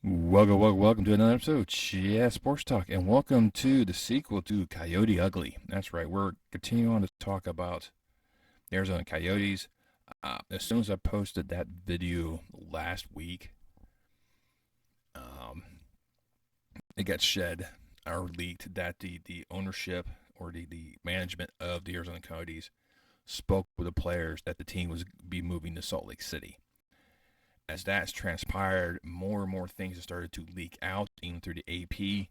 Welcome to another episode of Sports Talk, and welcome to the sequel to Coyote Ugly. That's right, we're continuing on to talk about the Arizona Coyotes. As soon as I posted that video last week, um, it got shed or leaked that the ownership or the management of the Arizona Coyotes spoke with the players that the team was be moving to Salt Lake City. As that's transpired, more and more things have started to leak out, even through the AP.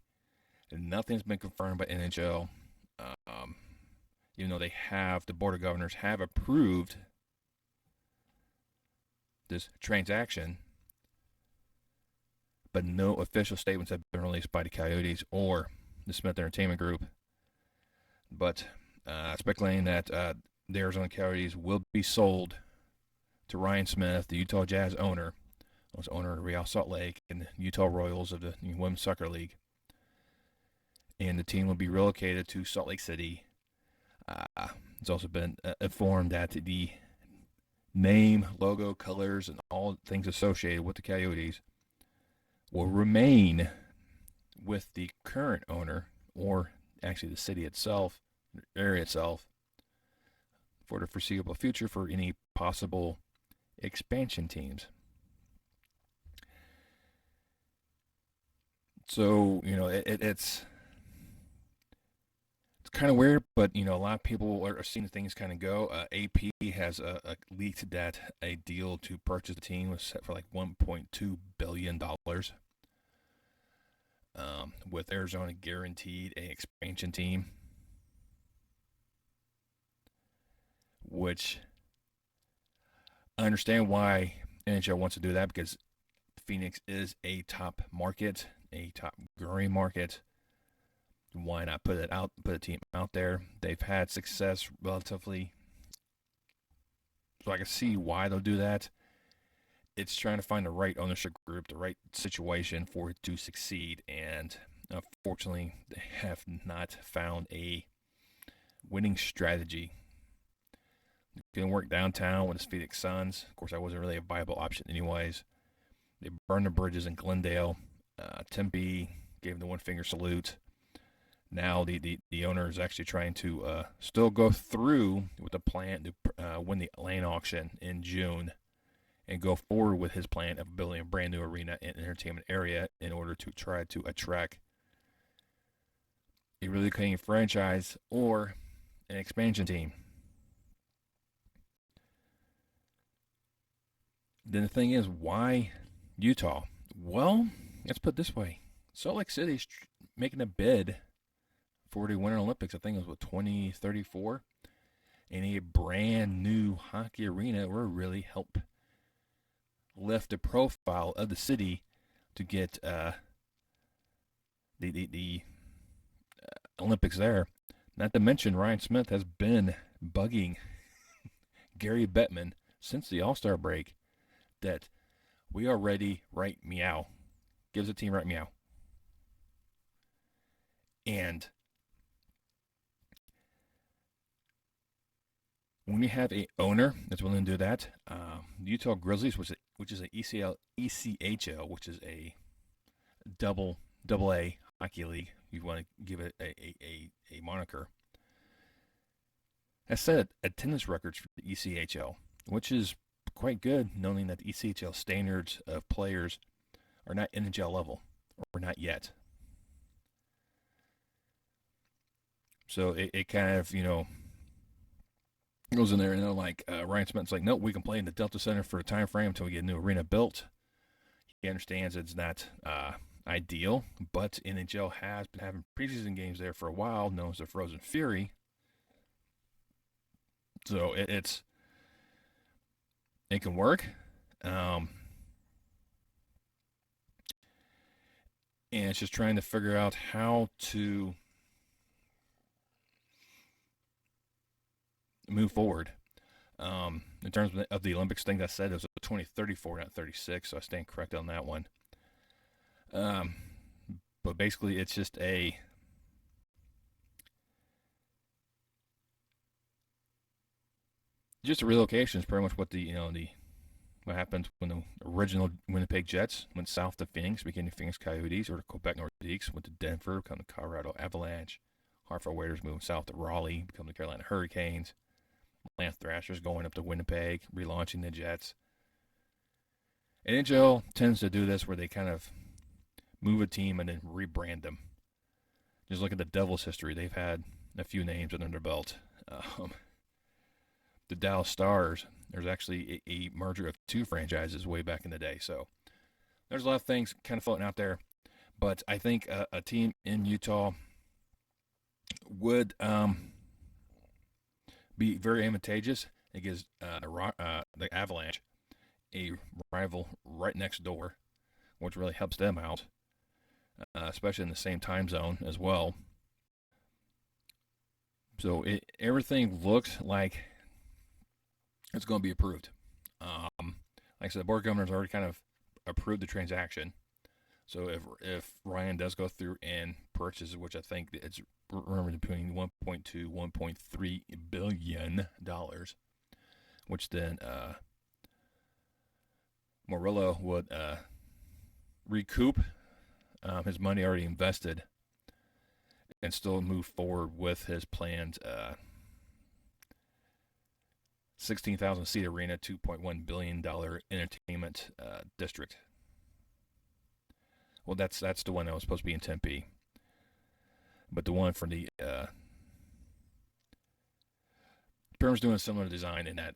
And nothing's been confirmed by NHL. Um, even though the Board of Governors have approved this transaction, but no official statements have been released by the Coyotes or the Smith Entertainment Group. But speculating that the Arizona Coyotes will be sold to Ryan Smith, the Utah Jazz owner, was owner of Real Salt Lake and the Utah Royals of the Women's Soccer League. And the team will be relocated to Salt Lake City. It's also been informed that the name, logo, colors, and all things associated with the Coyotes will remain with the current owner, or actually the city itself, the area itself, for the foreseeable future for any possible expansion teams. So, it's kind of weird, but a lot of people are seeing things kind of go. AP has leaked that a deal to purchase the team was set for like $1.2 billion, with Arizona guaranteed an expansion team, which I understand why NHL wants to do that, because Phoenix is a top market, a top growing market. Why not put a team out there? They've had success relatively, so I can see why they'll do that. It's trying to find the right ownership group, the right situation for it to succeed, and unfortunately, they have not found a winning strategy. It didn't work downtown with the Phoenix Suns. Of course, that wasn't really a viable option, anyways. They burned the bridges in Glendale. Tempe gave them the one finger salute. Now the owner is actually trying to still go through with the plan to win the land auction in June and go forward with his plan of building a brand new arena and entertainment area in order to try to attract a relocating franchise or an expansion team. Then the thing is, why Utah? Well, let's put it this way. Salt Lake City's making a bid for the Winter Olympics. I think it was 2034, and a brand new hockey arena will really help lift the profile of the city to get the Olympics there. Not to mention, Ryan Smith has been bugging Gary Bettman since the All-Star break that we are ready, right meow. Gives the team right meow. And when you have a owner that's willing to do that, the Utah Grizzlies, which is an ECHL, which is a double A hockey league, if you want to give it a moniker, has set attendance records for the ECHL, which is quite good, knowing that the ECHL standards of players are not NHL level, or not yet. So it kind of, goes in there, and they're like, Ryan Smith's like, nope, we can play in the Delta Center for a time frame until we get a new arena built. He understands it's not ideal, but NHL has been having preseason games there for a while, known as the Frozen Fury. So it can work. And it's just trying to figure out how to move forward. In terms of the Olympics thing, I said it was 2034, not 36, so I stand correct on that one. But basically, it's just a relocation is pretty much what the What happened when the original Winnipeg Jets went south to Phoenix, became the Phoenix Coyotes, or the Quebec Nordiques, went to Denver, become the Colorado Avalanche. Hartford Whalers moving south to Raleigh, become the Carolina Hurricanes. Atlanta Thrashers going up to Winnipeg, relaunching the Jets. NHL tends to do this where they kind of move a team and then rebrand them. Just look at the Devils' history. They've had a few names under their belt. The Dallas Stars, there's actually a merger of two franchises way back in the day. So there's a lot of things kind of floating out there. But I think a team in Utah would be very advantageous. It gives the Avalanche a rival right next door, which really helps them out, especially in the same time zone as well. So everything looks like it's going to be approved. Like I said, the Board of Governors already kind of approved the transaction. So if Ryan does go through and purchases, which I think it's rumored between $1.2 $1.3 billion, which then Meurlo would recoup his money already invested and still move forward with his planned 16,000 seat arena, $2.1 billion entertainment district. Well, that's the one that was supposed to be in Tempe. But the one for the Perm's doing a similar design in that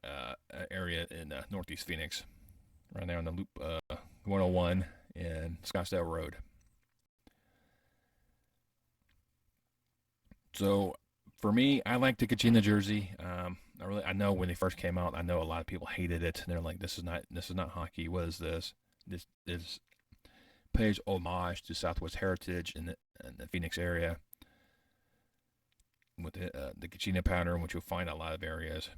area in Northeast Phoenix, right there on the Loop 101 and Scottsdale Road. So for me, I like the Kachina jersey. I know when they first came out, I know a lot of people hated it. They're like, "This is not hockey. What is this? This is pays homage to Southwest heritage in the Phoenix area with the Kachina pattern, which you'll find in a lot of areas."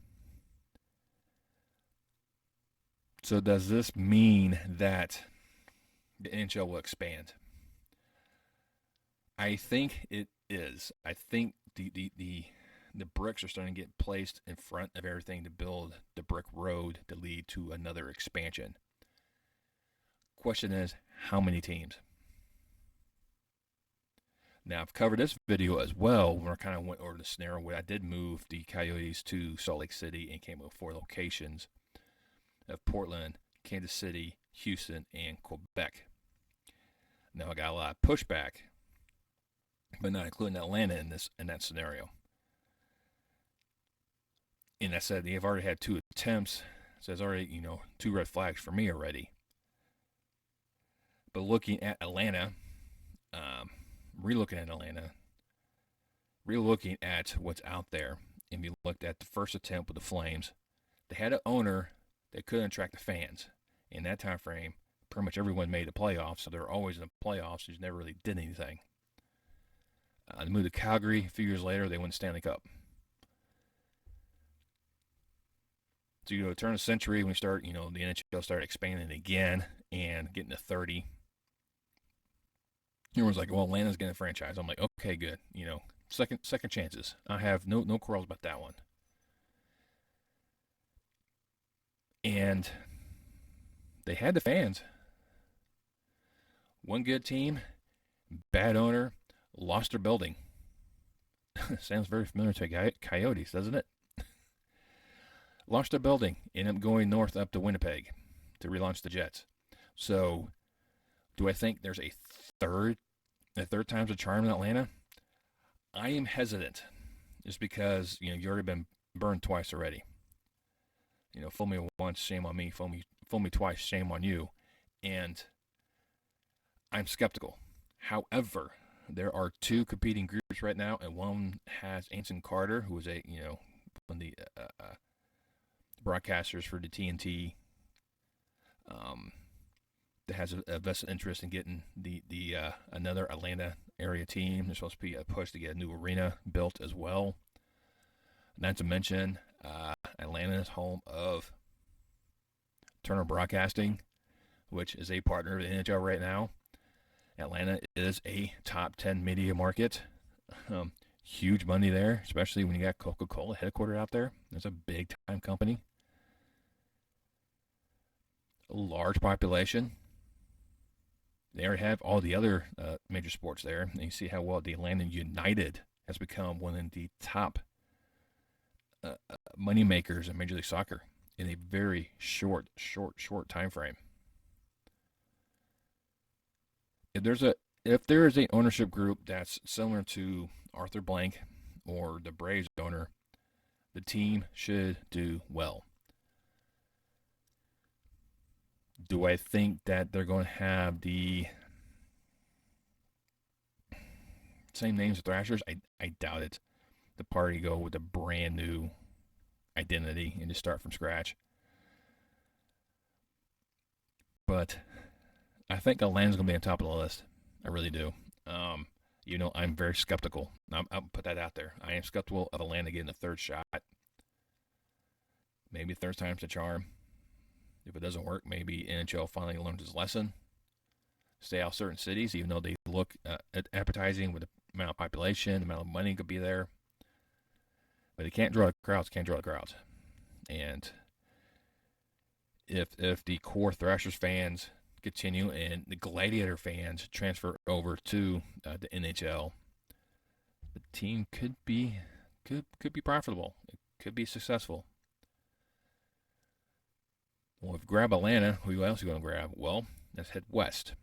So does this mean that the NHL will expand? I think it is. I think the bricks are starting to get placed in front of everything to build the brick road to lead to another expansion. Question is, how many teams? Now, I've covered this video as well where I kind of went over the scenario where I did move the Coyotes to Salt Lake City and came up with 4 locations of Portland, Kansas City, Houston, and Quebec. Now, I got a lot of pushback, but not including Atlanta in that scenario. And I said they've already had 2 attempts, so there's already 2 red flags for me already. But looking at Atlanta, relooking at what's out there, and we looked at the first attempt with the Flames, they had an owner that couldn't attract the fans. In that time frame, pretty much everyone made the playoffs, so they were always in the playoffs. They just never really did anything. They moved to Calgary. A few years later, they won the Stanley Cup. So, turn of the century, when we start, the NHL started expanding again and getting to 30. Everyone's like, well, Atlanta's getting a franchise. I'm like, okay, good. Second chances. I have no quarrels about that one. And they had the fans. One good team, bad owner, lost their building. Sounds very familiar to Coyotes, doesn't it? Lost their building, ended up going north up to Winnipeg to relaunch the Jets. So, do I think there's a third time's a charm in Atlanta? I am hesitant, just because you've already been burned twice already. Fool me once, shame on me. Fool me twice, shame on you. And I'm skeptical. However, there are 2 competing groups right now, and one has Anson Carter, who is one of the broadcasters for the TNT, that has a vested interest in getting the another Atlanta area team. There's supposed to be a push to get a new arena built as well. Not to mention, Atlanta is home of Turner Broadcasting, which is a partner of the NHL right now. Atlanta is a top 10 media market. Huge money there, especially when you got Coca-Cola headquartered out there. It's a big-time company. large population. They already have all the other major sports there. And you see how well the Atlanta United has become one of the top money makers in Major League Soccer in a very short time frame. If there is a ownership group that's similar to Arthur Blank or the Braves owner, the team should do well. Do I think that they're going to have the same names as Thrashers? I doubt it. The party go with a brand new identity and just start from scratch. But I think Atlanta's going to be on top of the list. I really do. I'm very skeptical. I'll put that out there. I am skeptical of Atlanta getting a third shot. Maybe third time's the charm. If it doesn't work, maybe NHL finally learns its lesson. Stay out of certain cities, even though they look appetizing with the amount of population, the amount of money could be there. But they can't draw the crowds. And if the core Thrashers fans continue and the Gladiator fans transfer over to the NHL, the team could be profitable. It could be successful. Well, if you grab Atlanta, who else are you going to grab? Well, let's head west,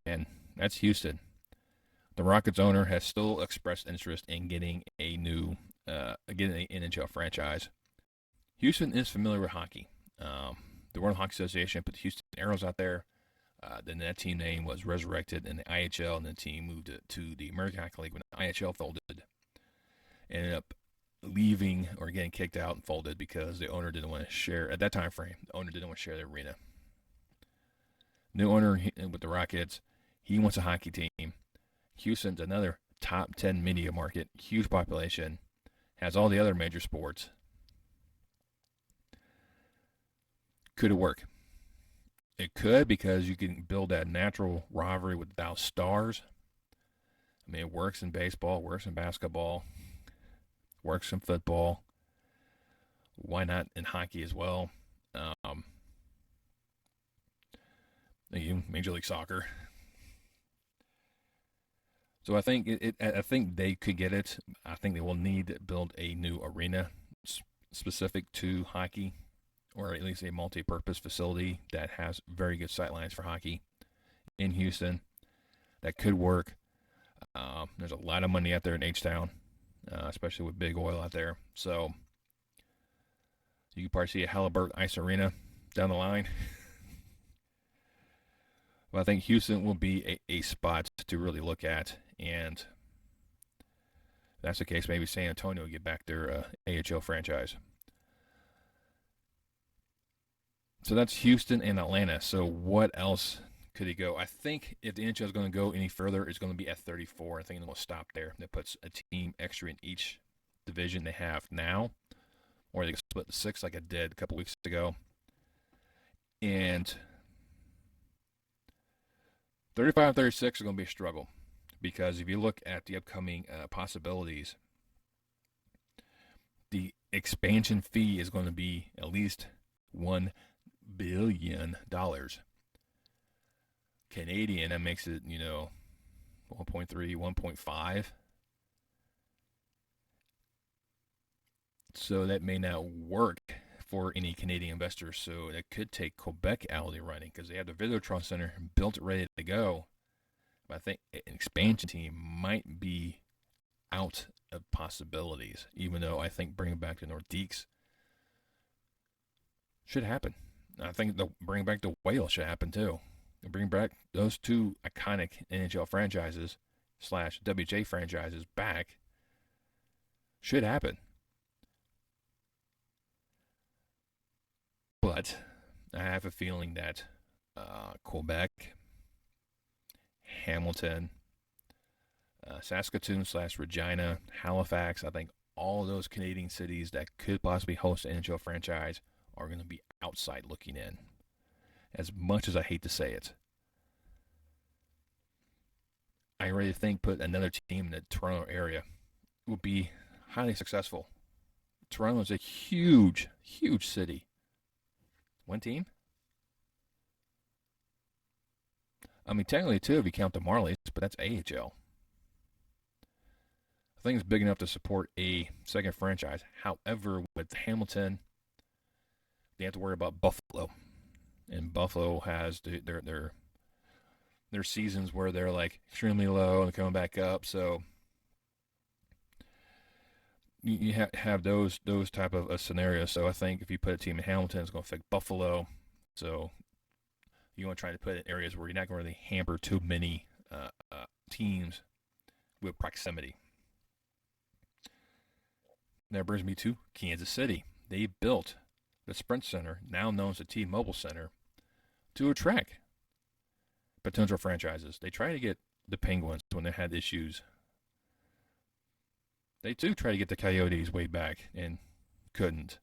and that's Houston. The Rockets owner has still expressed interest in getting a new, getting an NHL franchise. Houston is familiar with hockey. The World Hockey Association put the Houston Arrows out there. Then that team name was resurrected in the IHL, and the team moved to the American Hockey League when the IHL folded. Ended up leaving or getting kicked out and folded because the owner didn't want to share, at that time frame, the owner didn't want to share the arena. New owner with the Rockets, he wants a hockey team. Houston's another top 10 media market, huge population, has all the other major sports. Could it work? It could, because you can build that natural rivalry with Dallas Stars. I mean, it works in baseball, works in basketball, works in football. Why not in hockey as well? Major League Soccer. So I think I think they could get it. I think they will need to build a new arena specific to hockey, or at least a multi-purpose facility that has very good sightlines for hockey in Houston. That could work. There's a lot of money out there in H-Town, especially with big oil out there. So you could probably see a Halliburton Ice Arena down the line. Well, I think Houston will be a spot to really look at. And if that's the case, maybe San Antonio will get back their AHL franchise. So that's Houston and Atlanta. So what else could he go? I think if the NHL is going to go any further, it's going to be at 34. I think they'll stop there. That puts a team extra in each division they have now. Or they can split the 6 like I did a couple weeks ago. And 35 36 is going to be a struggle. Because if you look at the upcoming possibilities, the expansion fee is going to be at least $1 billion Canadian. That makes it, 1.3, 1.5. So that may not work for any Canadian investors. So that could take Quebec out of the running because they have the Videotron Center built ready to go. But I think an expansion team might be out of possibilities, even though I think bringing back the Nordiques should happen. I think bringing back the Whale should happen too. Bring back those two iconic NHL franchises / WJ franchises back should happen. But I have a feeling that Quebec, Hamilton, Saskatoon / Regina, Halifax, I think all those Canadian cities that could possibly host an NHL franchise are going to be outside looking in. As much as I hate to say it, I really think put another team in the Toronto area would be highly successful. Toronto is a huge, huge city. One team? I mean, technically, too, if you count the Marlies, but that's AHL. I think it's big enough to support a second franchise. However, with Hamilton, they have to worry about Buffalo. And Buffalo has their seasons where they're like extremely low and coming back up. So you have those type of scenarios. So I think if you put a team in Hamilton, it's going to affect Buffalo. So you want to try to put it in areas where you're not going to really hamper too many teams with proximity. That brings me to Kansas City. They built the Sprint Center, now known as the T-Mobile Center, to attract potential franchises. They tried to get the Penguins when they had issues. They too tried to get the Coyotes way back and couldn't.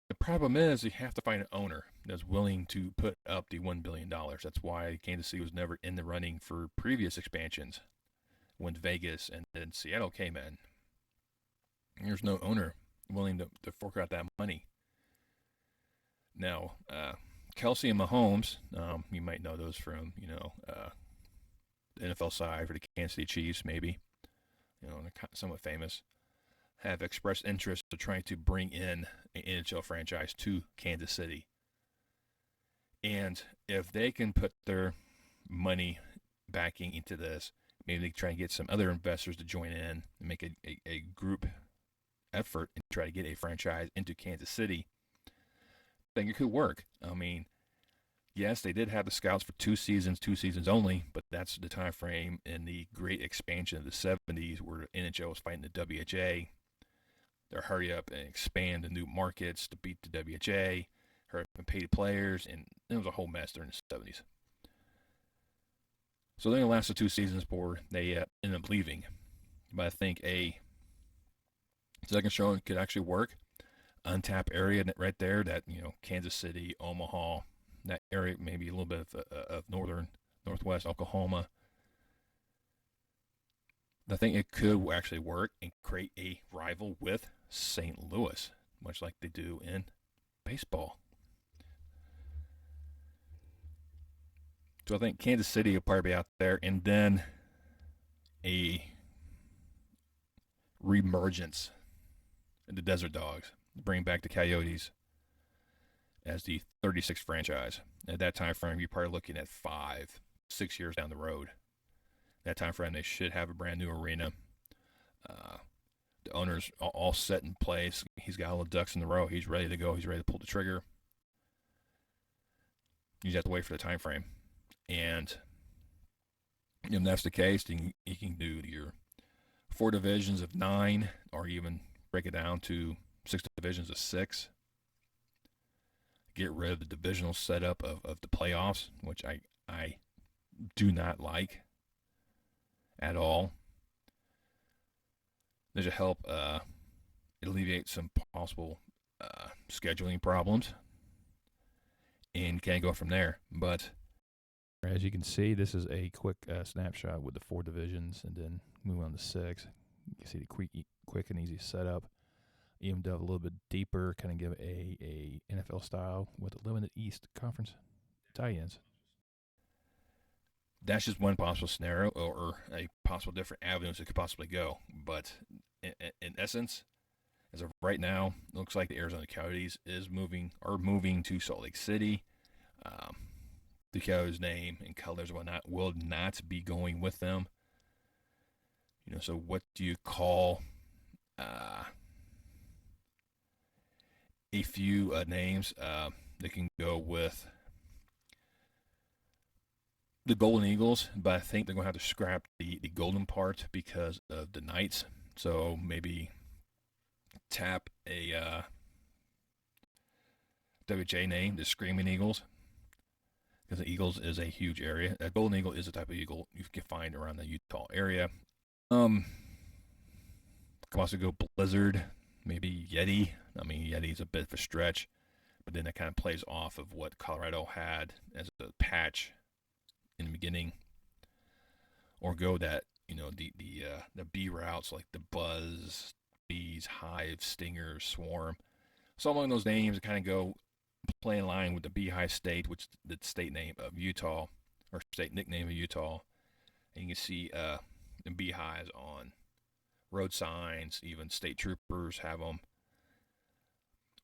The problem is you have to find an owner that's willing to put up the $1 billion. That's why Kansas City was never in the running for previous expansions when Vegas and then Seattle came in. There's no owner willing to fork out that money. Now, Kelsey and Mahomes, you might know those from, the NFL side for the Kansas City Chiefs, maybe. They're somewhat famous, have expressed interest to trying to bring in an NHL franchise to Kansas City. And if they can put their money backing into this, maybe they can try and get some other investors to join in and make a group effort and try to get a franchise into Kansas City. I think it could work. I mean, yes, they did have the scouts for 2 seasons only, but that's the time frame in the great expansion of the 70s where the NHL was fighting the WHA. They're hurry up and expand the new markets to beat the WHA, hurry up and pay the players, and it was a whole mess during the 70s. So they only lasted 2 seasons before they ended up leaving. But I think a second show could actually work. Untapped area right there, that, Kansas City, Omaha, that area, maybe a little bit of northwest Oklahoma. I think it could actually work and create a rival with St. Louis, much like they do in baseball. So I think Kansas City will probably be out there, and then a reemergence in the Desert Dogs, bring back the Coyotes as the 36th franchise. At that time frame, you're probably looking at 5-6 years down the road. That time frame, they should have a brand new arena. The owner's all set in place. He's got all the ducks in the row. He's ready to go. He's ready to pull the trigger. You just have to wait for the time frame. And if that's the case, then you can do your 4 divisions of 9, or even break it down to 6 divisions of 6. Get rid of the divisional setup of the playoffs, which I do not like at all. This should help alleviate some possible scheduling problems, and can go from there. But as you can see, this is a quick snapshot with the 4 divisions, and then move on to 6. You can see the quick and easy setup. Even delve a little bit deeper, kind of give a NFL style with a limited East Conference tie-ins. That's just one possible scenario, or a possible different avenues it could possibly go. But in essence, as of right now, it looks like the Arizona Coyotes are moving to Salt Lake City. The Coyotes' name and colors and whatnot will not be going with them. So what do you call a few names that can go with the Golden Eagles, but I think they're going to have to scrap the golden part because of the Knights. So maybe tap a WHA name, the Screaming Eagles, because the Eagles is a huge area. A Golden Eagle is a type of eagle you can find around the Utah area. Can also go Blizzard, maybe Yeti. I mean, Yeti's a bit of a stretch, but then that kind of plays off of what Colorado had as a patch in the beginning. Or go that, the bee routes like the Buzz, Bees, Hive, Stinger, Swarm. So among those names kind of go play in line with the Beehive State, which is the state name of Utah. or state nickname of Utah. And you can see beehives on road signs, even state troopers have them.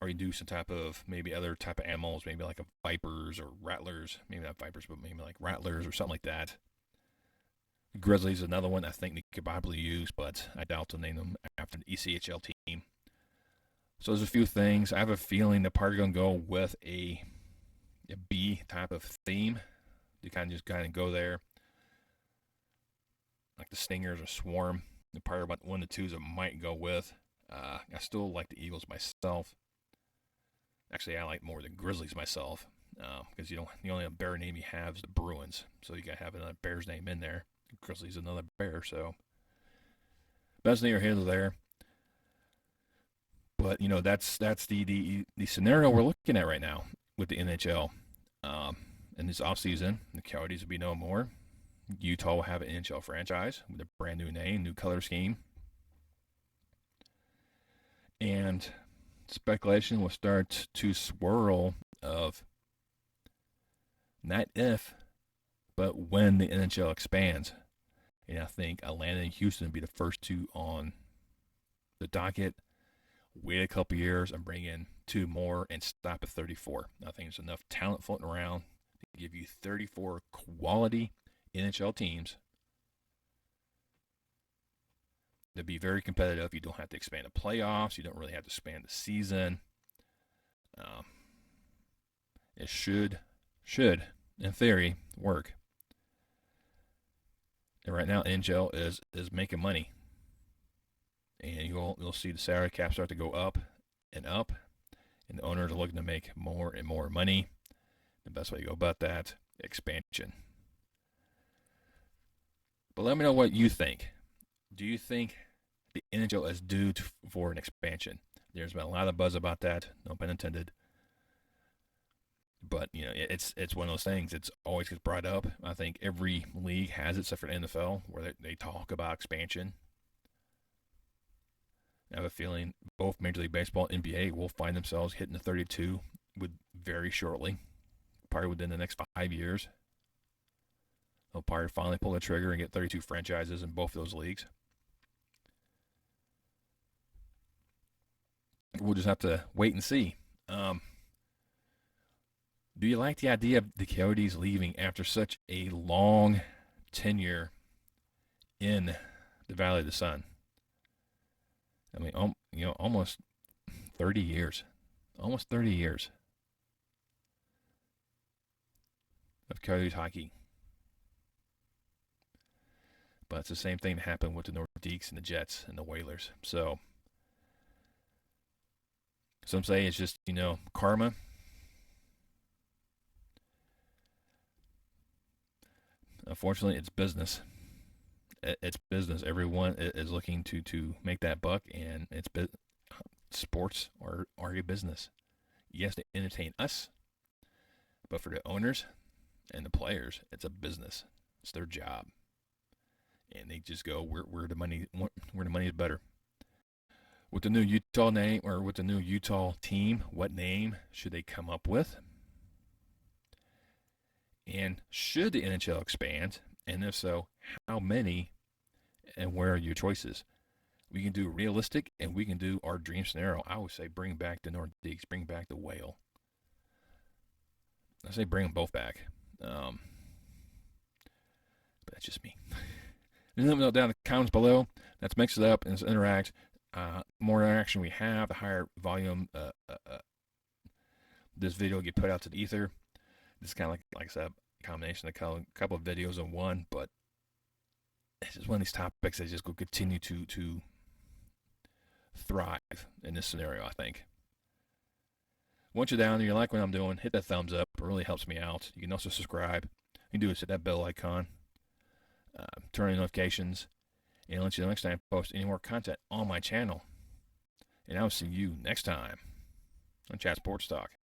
Or you do some type of, maybe other type of animals, maybe like a vipers or rattlers. Maybe not vipers, but maybe like rattlers or something like that. Grizzlies is another one I think they could probably use, but I doubt to name them after the ECHL team. So there's a few things. I have a feeling they're probably going to go with a bee type of theme. You kind of go there. Like the Stingers or Swarm. They're probably about one of the twos I might go with. I still like the Eagles myself. Actually, I like more the Grizzlies myself. Because the only bear name you have is the Bruins. So you got to have another Bear's name in there. Grizzlies another bear, so that's neither here nor there. But that's the scenario we're looking at right now with the NHL. In this offseason, the Coyotes will be no more. Utah will have an NHL franchise with a brand new name, new color scheme, and speculation will start to swirl of not if, but when the NHL expands. And I think Atlanta and Houston will be the first two on the docket. Wait a couple years and bring in two more and stop at 34. I think there's enough talent floating around to give you 34 quality NHL teams to be very competitive. You don't have to expand the playoffs. You don't really have to expand the season. It should, in theory, work. And right now, NHL is making money. And you'll see the salary cap start to go up, and the owners are looking to make more and more money. The best way to go about that, expansion. But let me know what you think. Do you think the NHL is due for an expansion? There's been a lot of buzz about that, no pun intended. But it's one of those things. It's always gets brought up. I think every league has it, except for the NFL, where they talk about expansion. I have a feeling both Major League Baseball and NBA will find themselves hitting the 32 very shortly, probably within the next 5 years. They'll probably finally pull the trigger and get 32 franchises in both of those leagues. We'll just have to wait and see. Do you like the idea of the Coyotes leaving after such a long tenure in the Valley of the Sun? I mean, almost 30 years. Almost 30 years of Coyotes hockey. But it's the same thing that happened with the Nordiques and the Jets and the Whalers. So some say it's just, karma. Unfortunately, it's business. It's business. Everyone is looking to make that buck, and sports are a business. Yes, they entertain us, but for the owners and the players, it's a business. It's their job, and they just go where the money is better. With the new Utah name, or with the new Utah team, what name should they come up with? And should the NHL expand? And if so, how many and where are your choices? We can do realistic and we can do our dream scenario. I would say bring back the Nordiques, bring back the Whale. I say bring them both back. But that's just me. Let me know down in the comments below. Let's mix it up and let's interact. More interaction we have, the higher volume this video will get put out to the ether. This is kind of like I said, a combination of a couple of videos in one, but it's just one of these topics that just will continue to thrive in this scenario, I think. Once you're down and you like what I'm doing, hit that thumbs up. It really helps me out. You can also subscribe. You can do is hit that bell icon, turn on notifications, and I'll let you know next time I post any more content on my channel. And I'll see you next time on Chat Sports Talk.